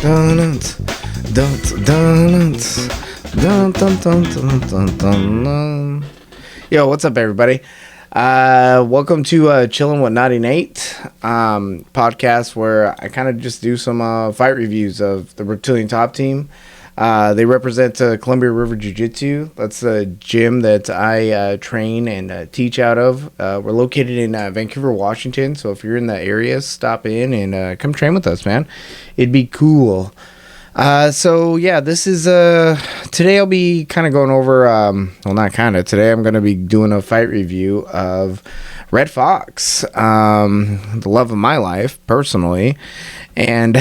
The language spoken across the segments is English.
Donuts, donuts, donuts, dun. Yo, what's up, everybody? Welcome to Chillin with Naughty Nate, podcast where I kind of just do some fight reviews of the Reptilian Top Team. They represent Columbia River Jiu-Jitsu. That's a gym that I train and teach out of. We're located in Vancouver, Washington. So if you're in the area, stop in and come train with us, man. It'd be cool. So yeah, this is today I'll be kind of going over today I'm going to be doing a fight review of Red Fox, the love of my life personally, and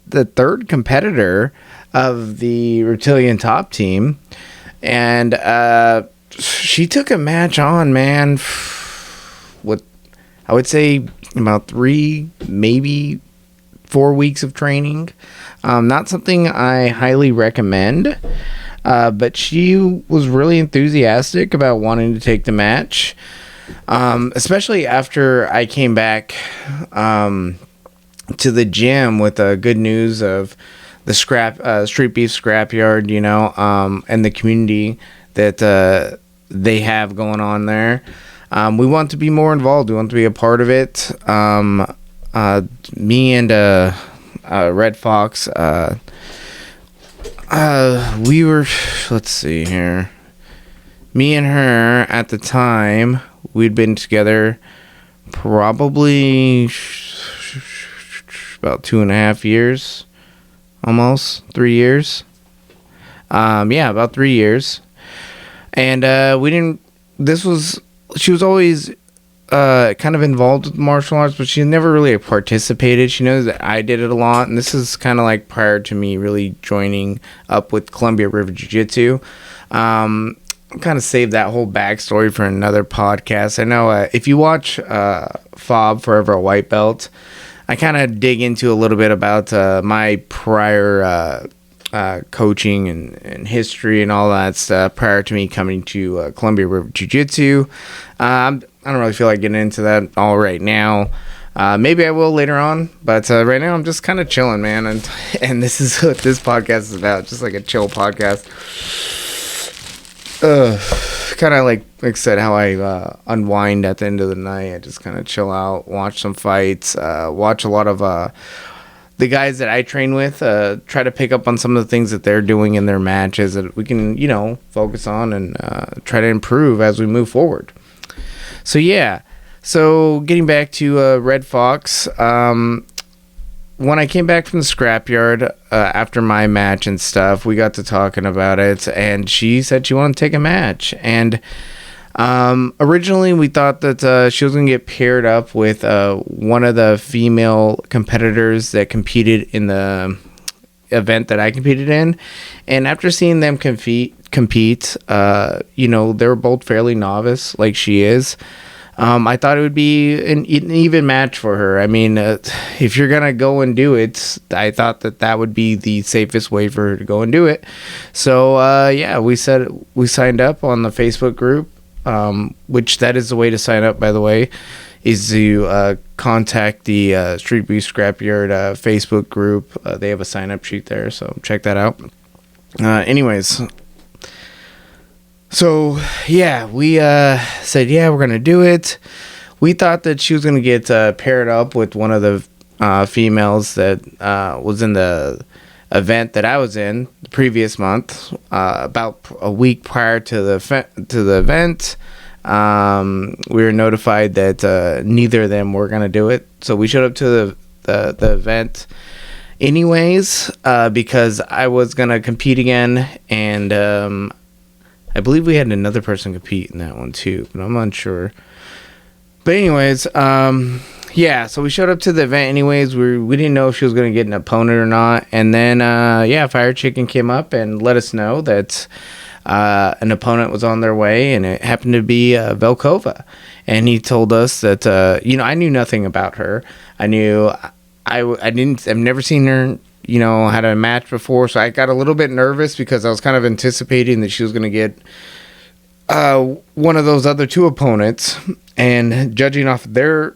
the third competitor of the Reptilian Top Team, and she took a match on, man, what I would say about 3, maybe 4 weeks of training. Not something I highly recommend, but she was really enthusiastic about wanting to take the match, especially after I came back to the gym with good news of the Streetbeefs Scrapyard, and the community that they have going on there. We want to be more involved. We want to be a part of it. Me and Red Fox, we were, let's see here. Me and her at the time, we'd been together probably about 2.5 years, almost 3 years. About 3 years. And she was always kind of involved with martial arts, but she never really participated. She knows that I did it a lot, and this is kind of like prior to me really joining up with Columbia River Jiu-Jitsu. Kind of save that whole backstory for another podcast. I know if you watch F.A.W.B, Forever a White Belt, I kind of dig into a little bit about my prior coaching and history and all that stuff prior to me coming to Columbia River Jiu-Jitsu. I don't really feel like getting into that all right now. Maybe I will later on, but right now I'm just kind of chilling, man. And this is what this podcast is about, just like a chill podcast. Kind of like I said, how I unwind at the end of the night. I just kind of chill out, watch some fights, watch a lot of the guys that I train with, try to pick up on some of the things that they're doing in their matches that we can, focus on and try to improve as we move forward. So yeah, getting back to Red Fox, when I came back from the scrapyard after my match and stuff, we got to talking about it, and she said she wanted to take a match. And originally we thought that she was going to get paired up with one of the female competitors that competed in the event that I competed in. And after seeing them compete, they were both fairly novice, like she is. I thought it would be an even match for her. I mean, if you're going to go and do it, I thought that would be the safest way for her to go and do it. So, we signed up on the Facebook group, which that is the way to sign up, by the way, is to contact the Streetbeefs Scrapyard Facebook group. They have a sign-up sheet there, so check that out. Anyways, so, yeah, we said, we're going to do it. We thought that she was going to get paired up with one of the females that was in the event that I was in the previous month, about a week prior to the event. We were notified that neither of them were going to do it. So we showed up to the event anyways, because I was going to compete again, and I believe we had another person compete in that one too, but I'm unsure. But anyways, so we showed up to the event anyways. We didn't know if she was going to get an opponent or not. And then, Fire Chicken came up and let us know that an opponent was on their way, and it happened to be F.A.W.B. And he told us that, I knew nothing about her. I've never seen her, had a match before, so I got a little bit nervous because I was kind of anticipating that she was going to get one of those other two opponents, and judging off their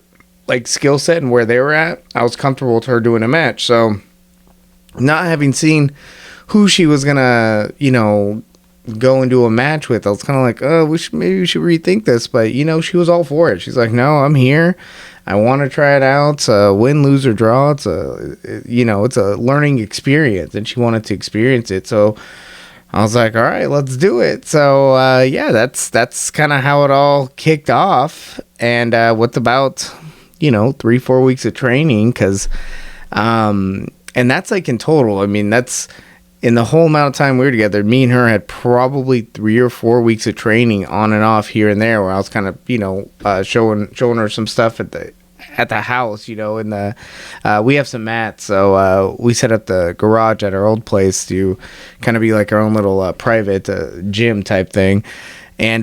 like skill set and where they were at, I was comfortable with her doing a match. So not having seen who she was gonna, go into a match with, I was kind of like, oh, maybe we should rethink this. But she was all for it. She's like, no, I'm here. I want to try it out. Win, lose, or draw. It's a learning experience, and she wanted to experience it. So I was like, all right, let's do it. So that's kind of how it all kicked off. And with about 3-4 weeks of training, because and that's like in total. I mean, that's in the whole amount of time we were together. Me and her had probably 3 or 4 weeks of training on and off here and there, where I was kind of showing her some stuff at the house, and we have some mats, so we set up the garage at our old place to kind of be like our own little private gym type thing. And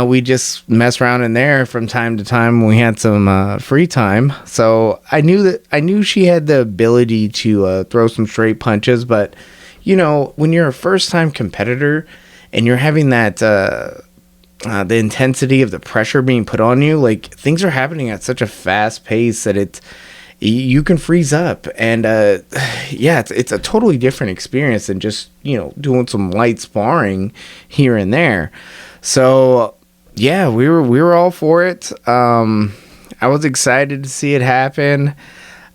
we just mess around in there from time to time when we had some free time. So I knew she had the ability to throw some straight punches, but when you're a first time competitor and you're having that the intensity of the pressure being put on you, like, things are happening at such a fast pace that you can freeze up. And it's a totally different experience than just doing some light sparring here and there. So yeah, we were all for it. I was excited to see it happen.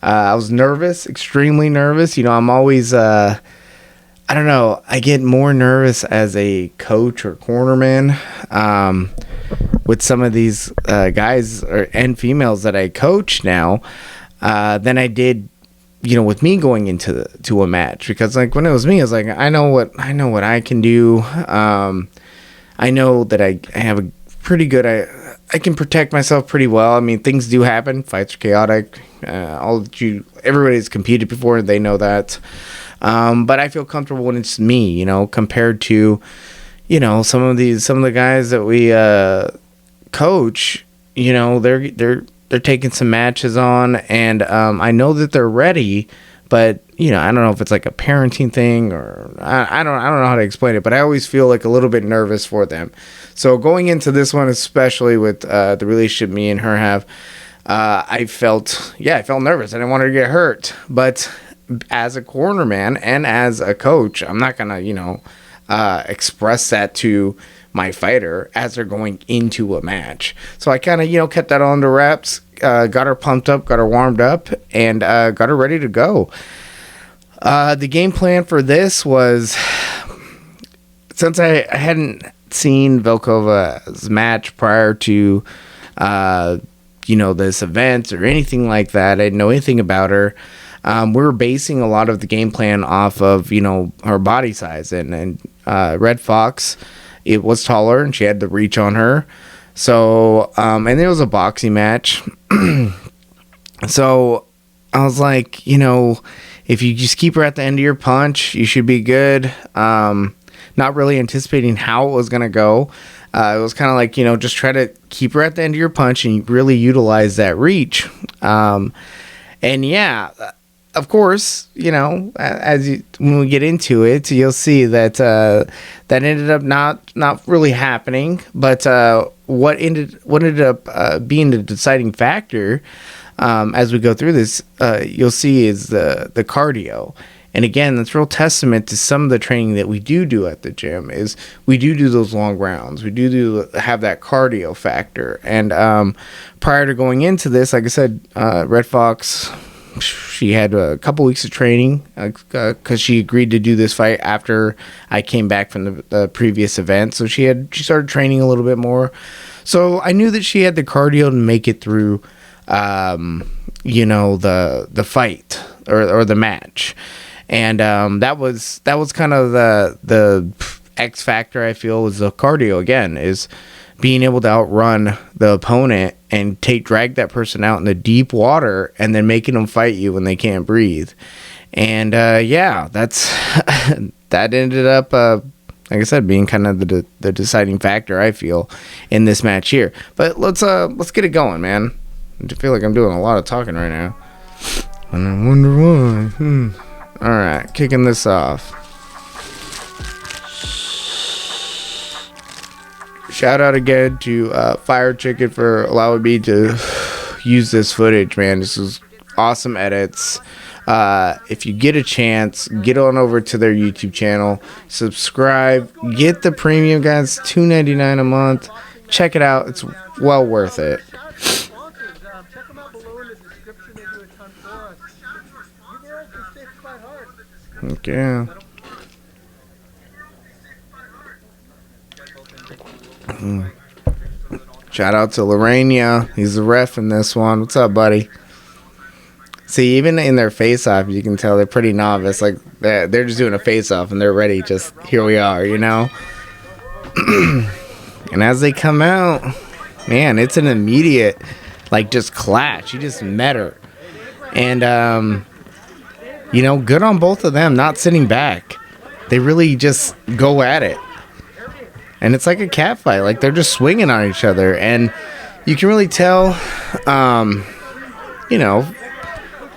I was nervous, extremely nervous. I'm always I don't know. I get more nervous as a coach or cornerman with some of these guys and females that I coach now than I did, with me going to a match. Because like when it was me, I was like, I know what I can do. I know that I have a pretty good. I can protect myself pretty well. I mean, things do happen. Fights are chaotic. Everybody's competed before, and they know that. But I feel comfortable when it's me, compared to, some of the guys that we coach. They're taking some matches on, and I know that they're ready. But I don't know if it's like a parenting thing, or I don't know how to explain it. But I always feel like a little bit nervous for them. So going into this one, especially with the relationship me and her have, I felt nervous. I didn't want her to get hurt, but as a cornerman and as a coach, I'm not gonna express that to my fighter as they're going into a match. So I kind of kept that on the wraps, got her pumped up, got her warmed up, and got her ready to go. The game plan for this was, since I hadn't seen Velkova's match prior to this event or anything like that, I didn't know anything about her. We were basing a lot of the game plan off of, her body size. And Red Fox, it was taller, and she had the reach on her. So, and it was a boxing match. So I was like, if you just keep her at the end of your punch, you should be good. Not really anticipating how it was going to go. It was kind of like, just try to keep her at the end of your punch and really utilize that reach. And yeah, of course, when we get into it, you'll see that that ended up not really happening. But what ended up being the deciding factor as we go through this, you'll see, is the cardio. And again, that's real testament to some of the training that we do at the gym. Is we do those long rounds. We do have that cardio factor. And prior to going into this, like I said, Red Fox, she had a couple weeks of training because she agreed to do this fight after I came back from the previous event. So she started training a little bit more. So I knew that she had the cardio to make it through, the fight or the match. And that was kind of the X factor, I feel, was the cardio again, is being able to outrun the opponent and drag that person out in the deep water and then making them fight you when they can't breathe. And that's that ended up, like I said, being kind of the deciding factor, I feel, in this match here. But let's get it going, man. I feel like I'm doing a lot of talking right now, and I wonder why. All right, kicking this off. Shout out again to Fire Chicken for allowing me to use this footage, man. This is awesome edits. If you get a chance, get on over to their YouTube channel, subscribe, get the premium, guys. $2.99 a month. Check it out. It's well worth it. Check them out below in the description. They do a ton for us. You girls can stay quite hard. Okay. Shout out to Lorena. He's the ref in this one. What's up, buddy? See, even in their face-off, you can tell they're pretty novice. Like, they're just doing a face-off, and they're ready. Just, here we are, you know? And as they come out, man, it's an immediate, like, just clash. You just met her. And, you know, good on both of them, not sitting back. They really just go at it. And it's like a cat fight. Like, they're just swinging on each other. And you can really tell, you know,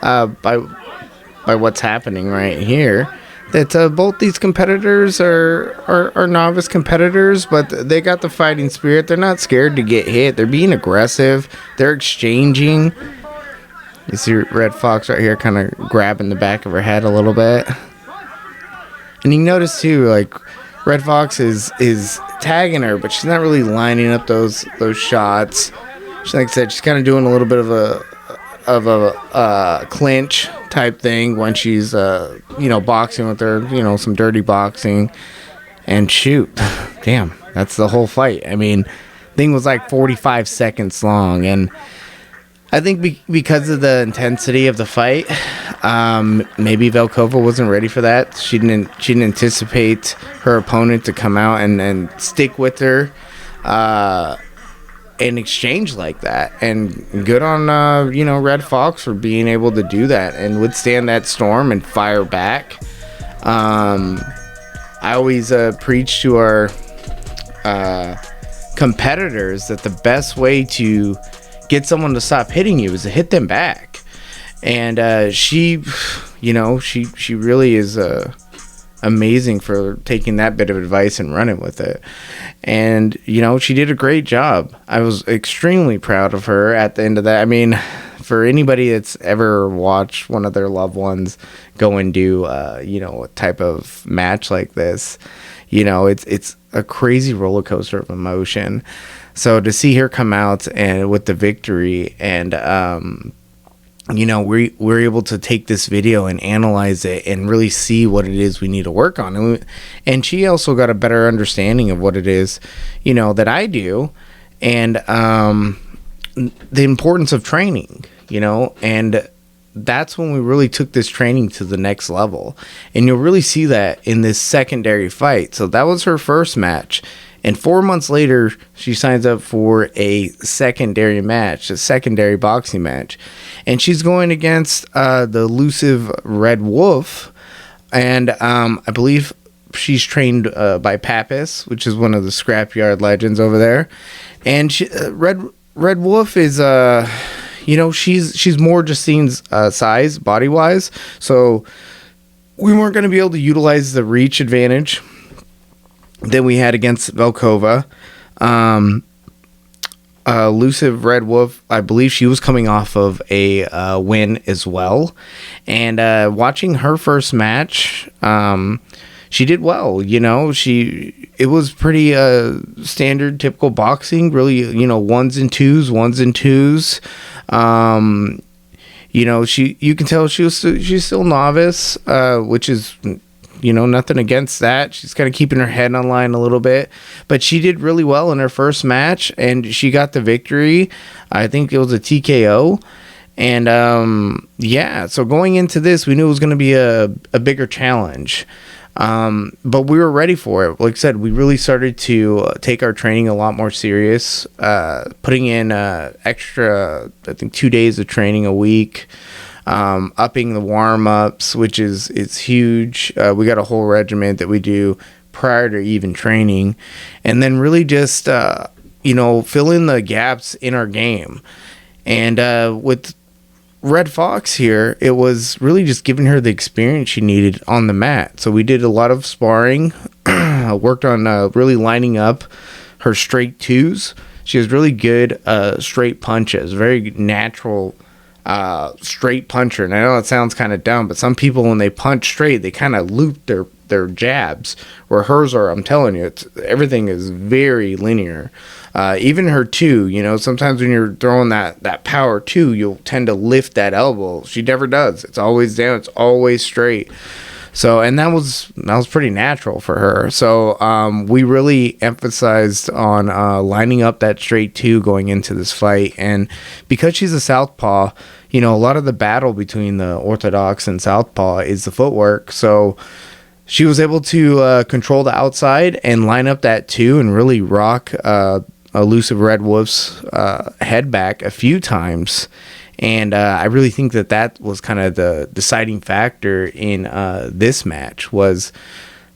by what's happening right here, that both these competitors are novice competitors, but they got the fighting spirit. They're not scared to get hit. They're being aggressive. They're exchanging. You see Red Fox right here kind of grabbing the back of her head a little bit. And you notice too, like, Red Fox is tagging her, but she's not really lining up those shots. She, like I said, she's kind of doing a little bit of a clinch type thing when she's you know, boxing with her, you know, some dirty boxing. And shoot, damn, that's the whole fight. I mean, thing was like 45 seconds long, and I think because of the intensity of the fight, maybe Velkova wasn't ready for that. She didn't anticipate her opponent to come out and stick with her in exchange like that. And good on you know, Red Fox for being able to do that and withstand that storm and fire back. I always preach to our competitors that the best way to get someone to stop hitting you is to hit them back. And she, you know, she really is amazing for taking that bit of advice and running with it. And, you know, she did a great job. I was extremely proud of her at the end of that. I mean, for anybody that's ever watched one of their loved ones go and do, you know, a type of match like this, you know, it's a crazy roller coaster of emotion. So to see her come out and with the victory, and you know, we're able to take this video and analyze it and really see what it is we need to work on, and she also got a better understanding of what it is, you know, that I do, and the importance of training, you know, and that's when we really took this training to the next level, and you'll really see that in this secondary fight. So that was her first match. And 4 months later, she signs up for a secondary match, a secondary boxing match. And she's going against the elusive Red Wolf. And I believe she's trained by Pappas, which is one of the Scrapyard legends over there. And she, Red Wolf is, you know, she's more Justine's size, body-wise. So we weren't going to be able to utilize the reach advantage that we had against Velkova. Elusive Red Wolf, I believe she was coming off of a win as well. And watching her first match, she did well. You know, it was pretty standard, typical boxing. Really, you know, ones and twos. You know, you can tell she's still novice, which is, you know, nothing against that. She's kind of keeping her head on line a little bit, but she did really well in her first match, and she got the victory. I think it was a TKO. And yeah, so going into this, we knew it was going to be a bigger challenge, but we were ready for it. Like I said, we really started to take our training a lot more serious, putting in extra, I think, 2 days of training a week. Upping the warm-ups, which is huge. We got a whole regiment that we do prior to even training, and then really just you know, fill in the gaps in our game. And with Red Fox here, it was really just giving her the experience she needed on the mat. So we did a lot of sparring, worked on really lining up her straight twos. She has really good straight punches, very natural straight puncher. And I know it sounds kind of dumb, but some people, when they punch straight, they kind of loop their jabs, where hers are, I'm telling you, everything is very linear. Even her two, sometimes when you're throwing that power two, you'll tend to lift that elbow. She never does. It's always down. It's always straight. So, and that was pretty natural for her. So, we really emphasized on lining up that straight two going into this fight. And because she's a southpaw, a lot of the battle between the orthodox and southpaw is the footwork. So she was able to control the outside and line up that two and really rock Elusive Red Wolf's head back a few times. And I really think that was kind of the deciding factor in this match, was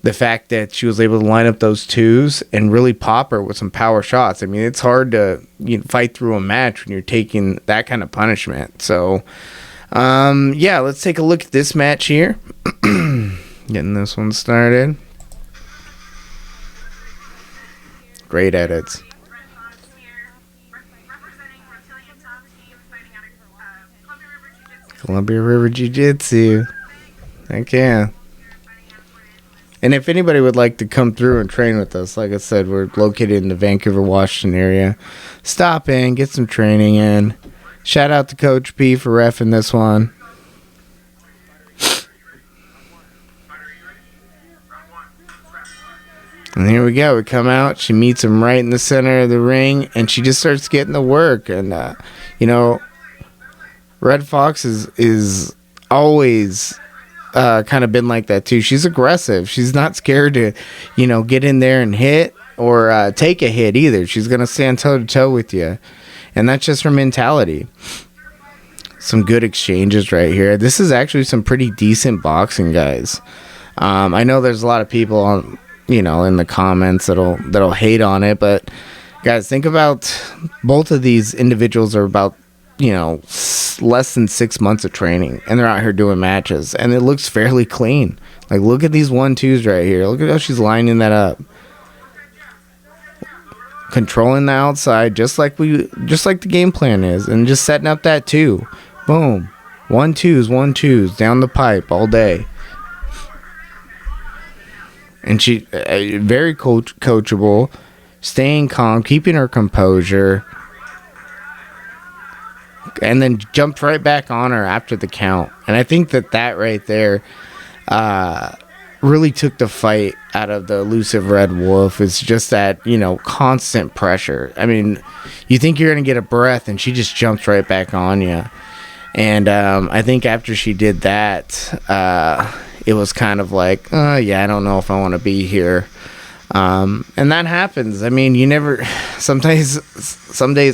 the fact that she was able to line up those twos and really pop her with some power shots. I mean, it's hard to fight through a match when you're taking that kind of punishment. So, let's take a look at this match here. Getting this one started. Great edits. Columbia River Jiu-Jitsu. Heck yeah. And if anybody would like to come through and train with us, like I said, we're located in the Vancouver, Washington area. Stop in, get some training in. Shout out to Coach P for reffing this one. And here we go. We come out. She meets him right in the center of the ring, and she just starts getting the work. And, Red Fox is always kind of been like that too. She's aggressive. She's not scared to, get in there and hit or take a hit either. She's going to stand toe to toe with you. And that's just her mentality. Some good exchanges right here. This is actually some pretty decent boxing, guys. I know there's a lot of people on, in the comments that'll hate on it, but guys, think about both of these individuals are about less than 6 months of training, and they're out here doing matches, and it looks fairly clean. Like, look at these 1-2s right here. Look at how she's lining that up, controlling the outside just like the game plan is, and just setting up that 2. Boom, 1-2s down the pipe all day. And she very coachable, staying calm, keeping her composure. And then jumped right back on her after the count. And I think that right there really took the fight out of the Elusive Red Wolf. It's just that, constant pressure. I mean, you think you're going to get a breath, and she just jumps right back on you. And I think after she did that, it was kind of like, I don't know if I want to be here. And that happens. I mean, some days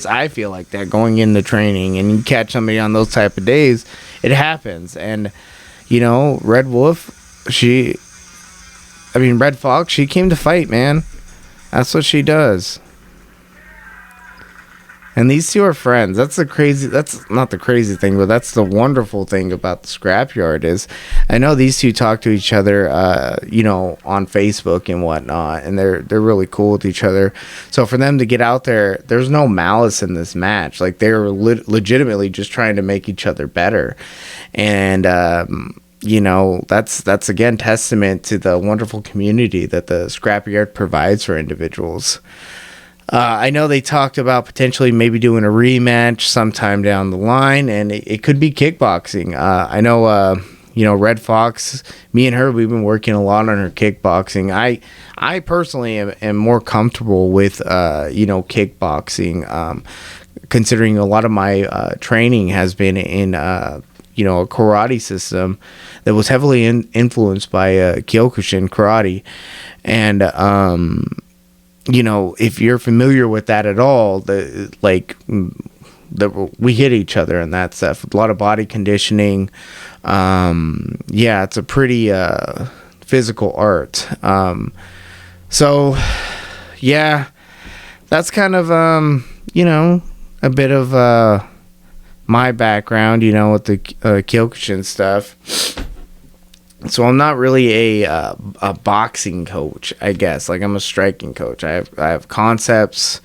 I feel like that going into training, and you catch somebody on those type of days, it happens. And, Red Fox, she came to fight, man. That's what she does. And these two are friends. That's not the crazy thing, but that's the wonderful thing about the Scrapyard is I know these two talk to each other, on Facebook and whatnot, and they're really cool with each other. So for them to get out there, there's no malice in this match. Like, they're legitimately just trying to make each other better. And, that's again testament to the wonderful community that the Scrapyard provides for individuals. I know they talked about potentially maybe doing a rematch sometime down the line, and it could be kickboxing. I know, Red Fox, me and her, we've been working a lot on her kickboxing. I personally am more comfortable with, kickboxing, considering a lot of my training has been in, a karate system that was heavily influenced by Kyokushin karate. And, if you're familiar with that at all, we hit each other and that stuff. A lot of body conditioning. It's a pretty physical art. That's kind of a bit of my background, with the Kyokushin stuff. So I'm not really a boxing coach, I guess. Like, I'm a striking coach. I have concepts.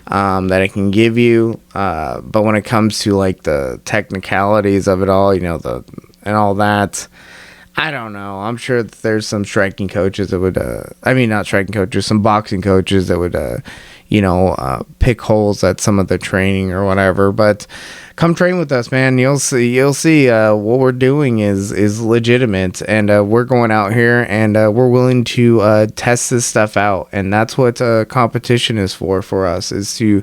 that I can give you. But when it comes to like the technicalities of it all, you know, and all that, I don't know. I'm sure that there's some striking coaches that would, not striking coaches, some boxing coaches that would, pick holes at some of the training or whatever. But come train with us, man. You'll see. What we're doing is legitimate, and we're going out here and we're willing to test this stuff out. And that's what competition is for us, is to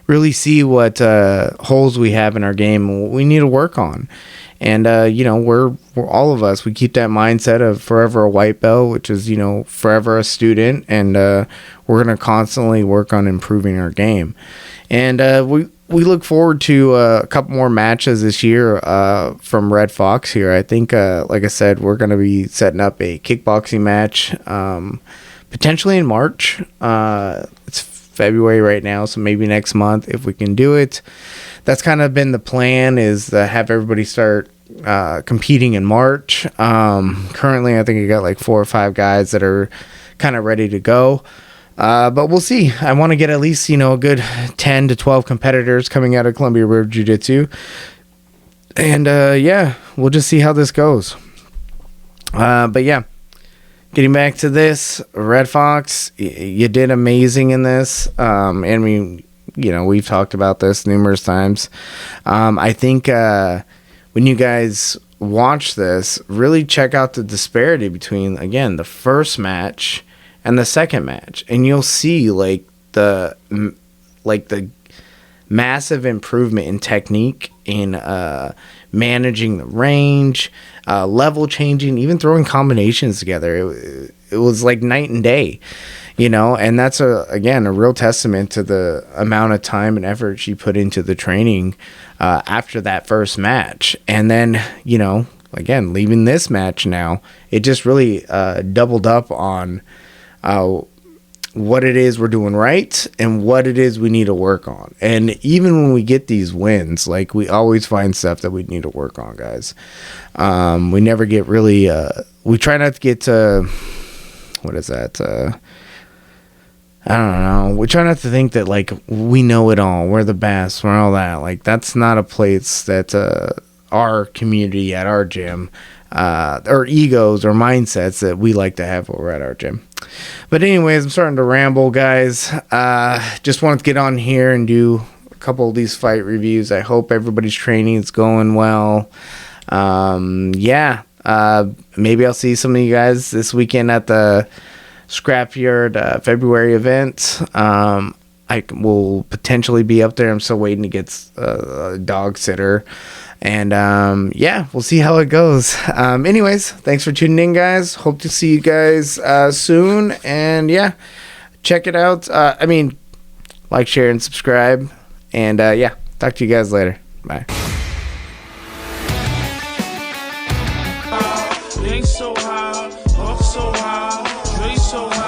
really see what holes we have in our game and what we need to work on. And, we're all of us, we keep that mindset of forever a white belt, which is, forever a student. And we're going to constantly work on improving our game. And we look forward to a couple more matches this year from Red Fox here. I think, like I said, we're going to be setting up a kickboxing match potentially in March. It's February right now, so maybe next month if we can do it. That's kind of been the plan, is to have everybody start competing in March. Currently, I think I got like 4 or 5 guys that are kind of ready to go. But we'll see. I want to get at least, a good 10 to 12 competitors coming out of Columbia River Jiu-Jitsu. And, we'll just see how this goes. But, yeah. Getting back to this, Red Fox, you did amazing in this. And we've talked about this numerous times. I think when you guys watch this, really check out the disparity between, again, the first match and the second match, and you'll see the massive improvement in technique, in managing the range, level changing, even throwing combinations together. It was like night and day, and that's a real testament to the amount of time and effort she put into the training after that first match. And then, again, leaving this match now, it just really doubled up on what it is we're doing right and what it is we need to work on. And even when we get these wins, like, we always find stuff that we need to work on, guys. We never get really we try not to get to what is that, I don't know, we try not to think that like we know it all, we're the best, we're all that. Like, that's not a place that our community at our gym, or egos or mindsets that we like to have while we're at our gym. But anyways, I'm starting to ramble, guys. Just wanted to get on here and do a couple of these fight reviews. I hope everybody's training is going well. Maybe I'll see some of you guys this weekend at the Scrapyard February event. I will potentially be up there. I'm still waiting to get a dog sitter. And, we'll see how it goes. Anyways, thanks for tuning in, guys. Hope to see you guys soon. And, check it out. Like, share, and subscribe. And, talk to you guys later. Bye. So high, so high, so high.